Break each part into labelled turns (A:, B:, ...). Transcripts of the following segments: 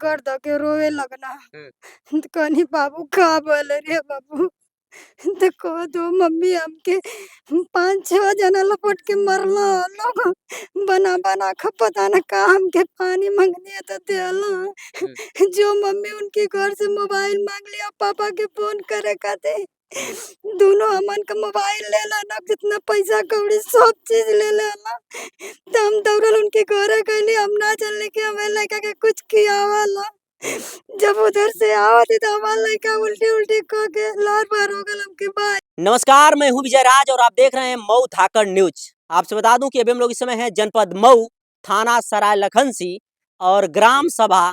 A: गर्दा के रोवे लगना।
B: हुँ।
A: तो कहनी बाबू का बोले रे बाबू। तो कह दो मम्मी हमके 5-6 जना लपट के मरला लोग बना बना के पता न का हमके पानी मांगनी है तो देला।
B: हुँ।
A: जो मम्मी उनके घर से मोबाइल मांग लिया पापा के फोन करे खातिर
B: हुँ।
A: दोनों हमन का मोबाइल ले लेना जितना पैसा कौड़ी सब चीज ले लेना। तो हम दौड़ल उनके घरे गइली हम ना जानले कि हमें लड़का के कुछ खियावला।
B: हुँ।
A: जब उधर से आवत तो हमार लड़का उल्टी उल्टी कह के लार पार हो गल हमके बाय।
B: नमस्कार, मैं हूँ विजय राज और आप देख रहे हैं मऊ धाकड़ न्यूज। आपसे बता दूं कि अभी हम लोग इस समय हैं जनपद मऊ, थाना सराय लखनसी और ग्राम सभा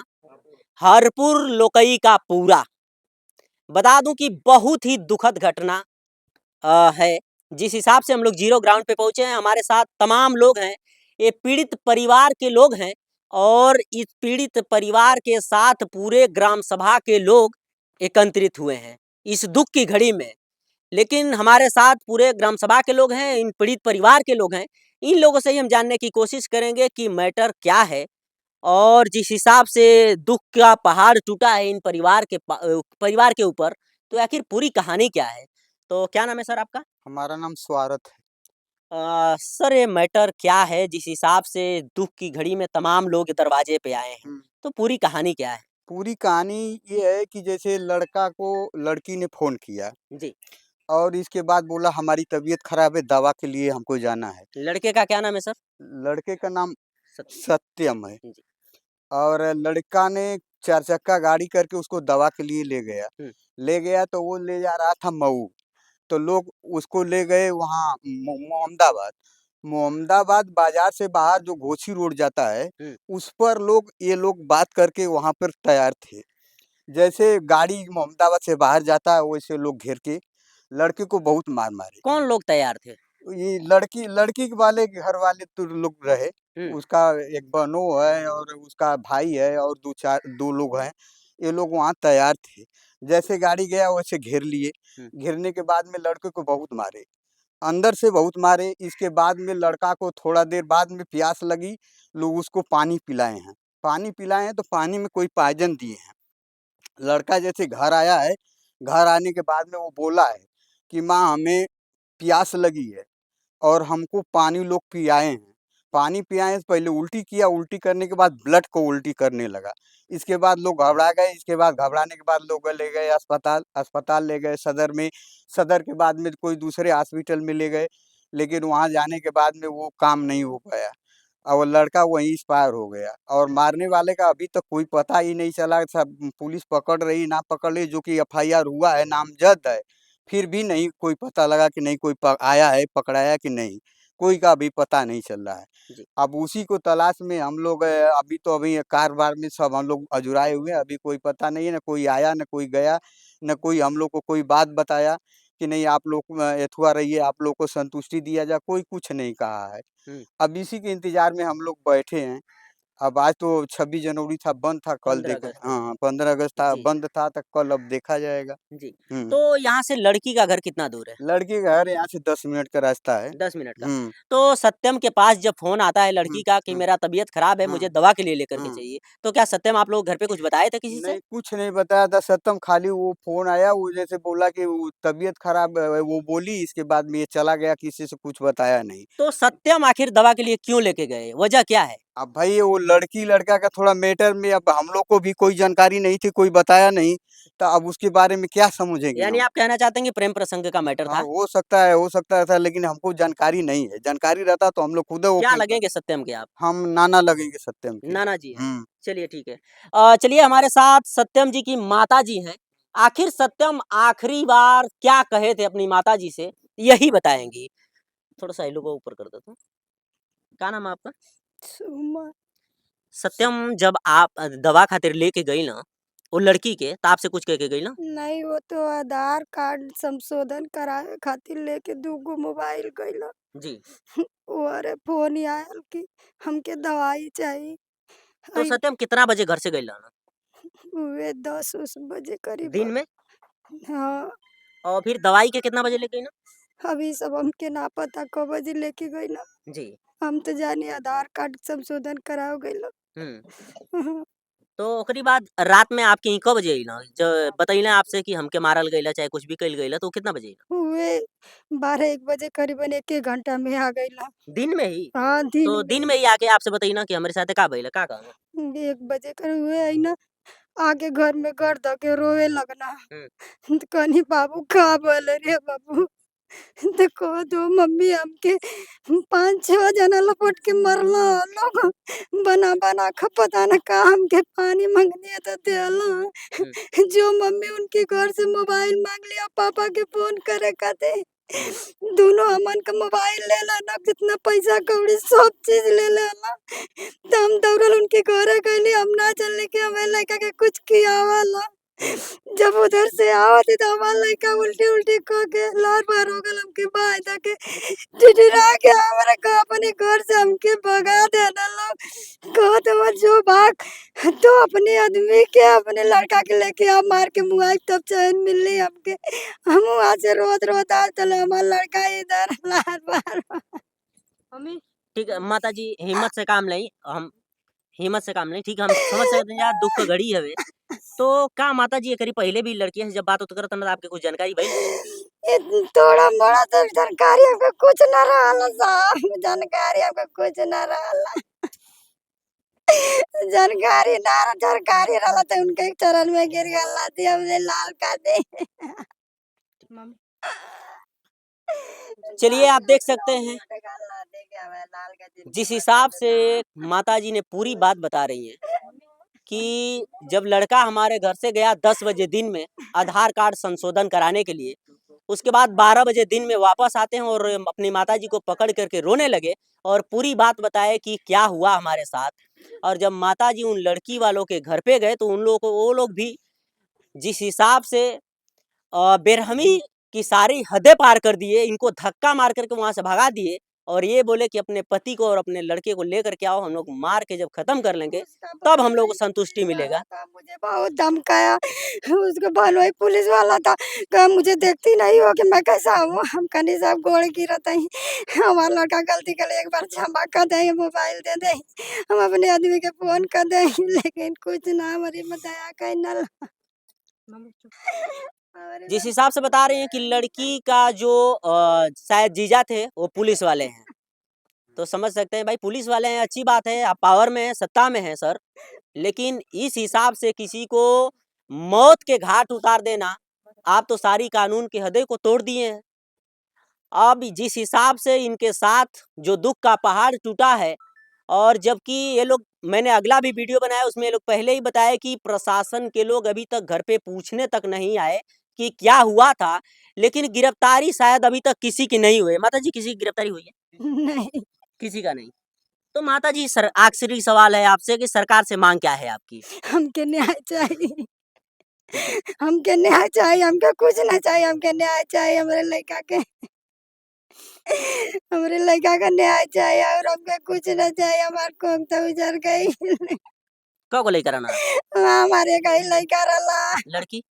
B: हरपुर लोकई का पूरा। बता दूं कि बहुत ही दुखद घटना है। जिस हिसाब से हम लोग जीरो ग्राउंड पे पहुंचे हैं, हमारे साथ तमाम लोग हैं। ये पीड़ित परिवार के लोग हैं और इस पीड़ित परिवार के साथ पूरे ग्राम सभा के लोग एकत्रित हुए हैं इस दुख की घड़ी में। लेकिन हमारे साथ पूरे ग्राम सभा के लोग हैं, इन पीड़ित परिवार के लोग हैं। इन लोगों से ही हम जानने की कोशिश करेंगे कि मैटर क्या है और जिस हिसाब से दुख का पहाड़ टूटा है इन परिवार के ऊपर, तो आखिर पूरी कहानी क्या है? तो क्या नाम है सर आपका?
C: हमारा नाम स्वागत है।
B: सर ये मैटर क्या है जिस हिसाब से दुख की घड़ी में तमाम लोग दरवाजे पे आए हैं?
C: हुँ।
B: तो पूरी कहानी क्या है?
C: पूरी कहानी ये है कि जैसे लड़का को लड़की ने फ़ोन किया
B: जी।
C: और इसके बाद बोला हमारी तबीयत ख़राब है, दवा के लिए हमको जाना है।
B: लड़के का क्या नाम है सर?
C: लड़के का नाम
B: सत्य।
C: सत्यम है
B: जी।
C: और लड़का ने 4 चक्का गाड़ी करके उसको दवा के लिए ले गया।
B: हुँ।
C: ले गया तो वो ले जा रहा था मऊ, तो लोग उसको ले गए वहाँ मोहम्मदाबाद। मोहम्मदाबाद बाज़ार से बाहर जो घोसी रोड जाता है,
B: हुँ।
C: उस पर ये लोग बात करके वहाँ पर तैयार थे। जैसे गाड़ी मोहम्मदाबाद से बाहर जाता है, वैसे लोग घेर के लड़के को बहुत मार मारे।
B: कौन लोग तैयार थे?
C: ये लड़की के वाले घर वाले तो लोग रहे,
B: हुँ।
C: उसका एक बहनों है और उसका भाई है और 2 लोग हैं, ये लोग वहाँ तैयार थे। जैसे गाड़ी गया वैसे घेर लिए,
B: हुँ।
C: घेरने के बाद में लड़के को बहुत मारे, अंदर से बहुत मारे। इसके बाद में लड़का को थोड़ा देर बाद में प्यास लगी, लोग उसको पानी पिलाए हैं। पानी पिलाए हैं तो पानी में कोई पॉइज़न दिए हैं। लड़का जैसे घर आया है, घर आने के बाद में वो बोला है कि माँ हमें प्यास लगी है और हमको पानी लोग पियाए हैं। पानी पियाए से पहले उल्टी किया, उल्टी करने के बाद ब्लड को उल्टी करने लगा। इसके बाद लोग घबरा गए, इसके बाद घबराने के बाद लोग ले गए अस्पताल, अस्पताल ले गए सदर में, सदर के बाद में कोई दूसरे हॉस्पिटल में ले गए, लेकिन वहाँ जाने के बाद में वो काम नहीं हो पाया और वो लड़का वहीं एक्सपायर हो गया और मारने वाले का अभी तक कोई पता ही नहीं चला। सब पुलिस पकड़ रही, ना पकड़ रही, जो कि एफआईआर हुआ है, नामज़द है, फिर भी नहीं कोई पता लगा कि नहीं कोई आया है, पकड़ाया कि नहीं, कोई का अभी पता नहीं चल रहा है।
B: जी।
C: अब उसी को तलाश में हम लोग अभी कार-वार में सब हम लोग अजुराए हुए हैं, अभी कोई पता नहीं है, ना कोई आया, ना कोई गया, ना कोई हम लोग को कोई बात बताया कि नहीं आप लोग एथुआ रहिए, आप लोग को संतुष्टि दिया जाए, कोई कुछ नहीं कहा है।
B: हुँ।
C: अब इसी के इंतज़ार में हम लोग बैठे हैं। अब आज तो 26 जनवरी था, बंद था, कल
B: 15
C: देखा
B: अगस्त।
C: हाँ, 15 अगस्त था,
B: जी।
C: बंद था, तो कल अब देखा जाएगा।
B: जी।
C: हुँ।
B: तो यहाँ से लड़की का घर कितना दूर है?
C: लड़की का घर यहाँ से 10 मिनट का रास्ता है।
B: 10 मिनट का।
C: हुँ,
B: तो सत्यम के पास जब फ़ोन आता है
C: हुँ,
B: लड़की का कि
C: हुँ,
B: मेरा तबीयत ख़राब है,
C: हुँ,
B: मुझे दवा के लिए लेकर के
C: हुँ।
B: चाहिए, तो क्या सत्यम आप लोग घर पे कुछ बताए थे किसी से?
C: नहीं, कुछ नहीं बताया था सत्यम, खाली वो फ़ोन आया, वो जैसे बोला कि वो तबीयत खराब है, वो बोली, इसके बाद में ये चला गया, किसी से कुछ बताया नहीं।
B: तो सत्यम आखिर दवा के लिए क्यों लेके गए? वजह क्या है?
C: अब भाई वो लड़की-लड़का का थोड़ा मैटर में अब हम लोग को भी कोई जानकारी नहीं थी, कोई बताया नहीं, तो अब उसके बारे में क्या समझेंगे
B: यानी
C: हम?
B: आप कहना चाहते हैं कि प्रेम प्रसंग का मैटर
C: हाँ,
B: था?
C: हो सकता है था, लेकिन हमको जानकारी नहीं है। जानकारी रहता तो हम लोग खुद वो
B: क्या
C: पे
B: लगेंगे सत्यम के आप?
C: हम नाना लगेंगे सत्यम के।
B: नाना जी हैं।
C: हुँ।
B: चलिए ठीक है। चलिए हमारे साथ सत्यम जी की माताजी हैं। आखिर सत्यम आखिरी बार क्या कहे थे अपनी माताजी से, यही बताएँगी। थोड़ा-सा हेलो को ऊपर कर देता हूँ। क्या नाम है आपका?
A: सुमा
B: सत्यम जब आप दवा खातिर लेके गई ना, वो लड़की के त आपसे कुछ कह के गई ना?
A: नहीं वो तो आधार कार्ड संशोधन करावे खातिर लेके 2 गो मोबाइल गइला।
B: जी।
A: ओहरे फ़ोन आयल कि हमके दवाई चाही।
B: तो
A: अइ
B: सत्यम कितना बजे घर से गइल रहलन?
A: उहे 10-10 बजे करीब।
B: दिन में?
A: हाँ,
B: और फिर दवाई के कितना बजे लेके गई ना?
A: अभी सब हमके ना पता क बजे लेके गइला।
B: जी।
A: हम तो जानी आधार कार्ड संशोधन करावे गइला।
B: हुँ। तो ओकरी बाद रात में आपके ही कब बजे अइला जो बतैले आपसे कि हमके मारल गइला चाहे कुछ भी कइल गइला तो कितना बजे अइला?
A: हुए 12-1 बजे करीबन 1 घंटा में आ गइला।
B: दिन में ही?
A: हाँ, दिन
B: तो
A: में
B: दिन में ही आके आपसे बतैना कि हमरे साथे का भइला का कहना?
A: 1 बजे कर हुए अइना, आके घर में गड़ ध के रोवे लगना।
B: हुँ।
A: तो कहनी बाबू का भइल रे बाबू? तो कह दो मम्मी हमके 5-6 जना लपट के मरला लोग बना के पता न का हमके पानी मांगनी तो देला।
B: हुँ।
A: जो मम्मी उनके घर से मोबाइल मांग लिया पापा के फोन करे खातिर।
B: हुँ।
A: दोनों हमन का मोबाइल ले लेना जितना पैसा कौड़ी सब चीज ले लेला। तो हम दौड़ल उनके घरे गइली हम ना चलने के हमें लड़का के कुछ खियावला।
B: हुँ।
A: जब उधर से आवत तो हमार लड़का उल्टी-उल्टी कह के लार-बार हो गल हमके बाँध ध के टिटरा के हमरा के अपने घर से हमके भगा देना लोग। कहत हवा जो भाग तो अपने आदमी के अपने लड़का के लेके आ मार के मुआई तब चैन मिली हमके। हम वहाँ से रोत-रोत आल चले हमार लड़का इधर लार-बार।
B: मम्मी ठीक है माताजी हिम्मत से काम लें हम हिम्मत से काम लें ठीक है हम समझ सकते हैं यार दुख का घड़ी हवे तो का माताजी एकरी पहले भी लड़कियन से जब बात होत करत त आपके कुछ जानकारी भइल?
A: थोड़ा मोड़ा तो जानकारी हमके कुछ न रहल साहब जानकारी हमके कुछ न रहल। जानकारी रहला तो उनके चरण में गिर गला थी हमने लाल का दे।
B: चलिए आप देख सकते हैं जिस हिसाब से माताजी ने पूरी बात बता रही हैं कि जब लड़का हमारे घर से गया 10 बजे दिन में आधार कार्ड संशोधन कराने के लिए उसके बाद 12 बजे दिन में वापस आते हैं और अपनी माताजी को पकड़ करके रोने लगे और पूरी बात बताए कि क्या हुआ हमारे साथ। और जब माताजी उन लड़की वालों के घर पे गए तो उन लोगों को वो लोग भी जिस हिसाब से बेरहमी की सारी हदें पार कर दिए, इनको धक्का मार करके वहाँ से भगा दिए और ये बोले कि अपने पति को और अपने लड़के को लेकर के आओ हम लोग मार के जब खत्म कर लेंगे तब हम लोग को संतुष्टि मिलेगा।
A: मुझे बहुत धमकाया उसको बहनोई पुलिस वाला था कहा मुझे देखती नहीं हो कि मैं कैसा हूँ हम कनी सब गोड़ गिरत ही हमारा लड़का गलती कर ले एक बार क्षमा कर दे मोबाइल दे दे हम अपने आदमी के फोन कर दे लेकिन कुछ ना हमारी बताया कहीं न
B: जिस हिसाब से बता रहे हैं कि लड़की का जो शायद जीजा थे वो पुलिस वाले हैं तो समझ सकते हैं भाई पुलिस वाले हैं अच्छी बात है आप पावर में हैं सत्ता में हैं सर लेकिन इस हिसाब से किसी को मौत के घाट उतार देना आप तो सारी कानून की हदें को तोड़ दिए हैं। अब जिस हिसाब से इनके साथ जो दुख का पहाड़ टूटा है और जबकि ये लोग मैंने अगला भी वीडियो बनाया उसमें ये लोग पहले ही बताया कि प्रशासन के लोग अभी तक घर पे पूछने तक नहीं आए कि क्या हुआ था लेकिन गिरफ्तारी शायद अभी तक किसी की नहीं हुई। माताजी किसी की गिरफ्तारी हुई है?
A: नहीं
B: किसी का नहीं। तो माताजी सर आखिरी सवाल है आपसे कि सरकार से मांग क्या है आपकी?
A: हमके न्याय चाहिए हमके न्याय चाहिए हमके कुछ ना चाहिए हमके न्याय चाहिए हमारे लड़का के हमारे लड़का का न्याय चाहिए और हमके कुछ ना चाहिए हमार कोख तो उजर गई
B: कब को लेकर आना
A: हमारे कहीं लड़का रला
B: लड़की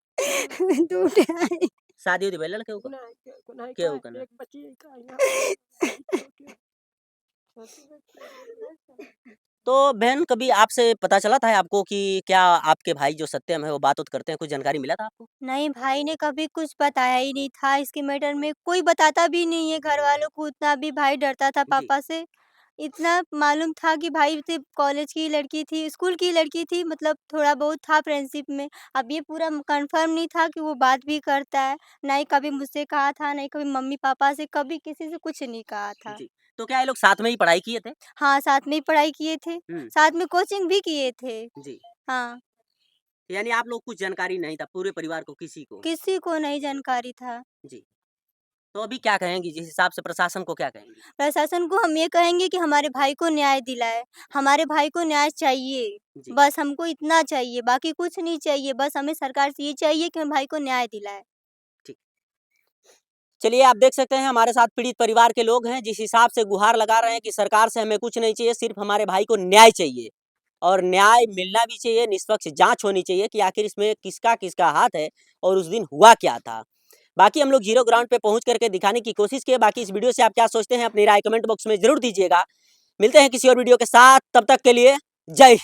A: दूटे आई
B: शादी होती पहले लड़के को केहू का ना तो बहन कभी आपसे पता चला था आपको कि क्या आपके भाई जो सत्यम है वो बात करते हैं कुछ जानकारी मिला था आपको?
D: नहीं, भाई ने कभी कुछ बताया ही नहीं था इसके मैटर में, कोई बताता भी नहीं है घर वालों को उतना भी भाई डरता था
B: जी।
D: पापा से। इतना मालूम था कि भाई सिर्फ़ कॉलेज की लड़की थी, स्कूल की लड़की थी मतलब थोड़ा बहुत था फ्रेंडशिप में। अब ये पूरा कन्फर्म नहीं था कि वो बात भी करता है, ना ही कभी मुझसे कहा था, ना ही कभी मम्मी-पापा से, कभी किसी से कुछ नहीं कहा था।
B: जी। तो क्या ये लोग साथ में ही पढ़ाई किए थे?
D: हाँ, साथ में ही पढ़ाई किए थे,
B: हुँ।
D: साथ में कोचिंग भी किए थे।
B: जी।
D: हाँ,
B: यानी आप लोग कुछ जानकारी नहीं था पूरे परिवार को किसी को?
D: किसी को नहीं जानकारी था।
B: जी। तो अभी क्या कहेंगी जिस हिसाब से प्रशासन को क्या कहेंगी?
D: प्रशासन को हम ये कहेंगे कि हमारे भाई को न्याय दिलाए, हमारे भाई को न्याय चाहिए,
B: जी।
D: बस हमको इतना चाहिए, बाकी कुछ नहीं चाहिए, बस हमें सरकार से ये चाहिए कि हम भाई को न्याय दिलाए।
B: ठीक। चलिए आप देख सकते हैं हमारे साथ पीड़ित परिवार के लोग हैं जिस हिसाब से गुहार लगा रहे हैं कि सरकार से हमें कुछ नहीं चाहिए सिर्फ हमारे भाई को न्याय चाहिए और न्याय मिलना भी चाहिए निष्पक्ष जांच होनी चाहिए कि आखिर इसमें किसका किसका हाथ है और उस दिन हुआ क्या था। बाकी हम लोग जीरो ग्राउंड पे पहुंच करके दिखाने की कोशिश किए। बाकी इस वीडियो से आप क्या सोचते हैं अपनी राय कमेंट बॉक्स में जरूर दीजिएगा। मिलते हैं किसी और वीडियो के साथ, तब तक के लिए जय हिंद।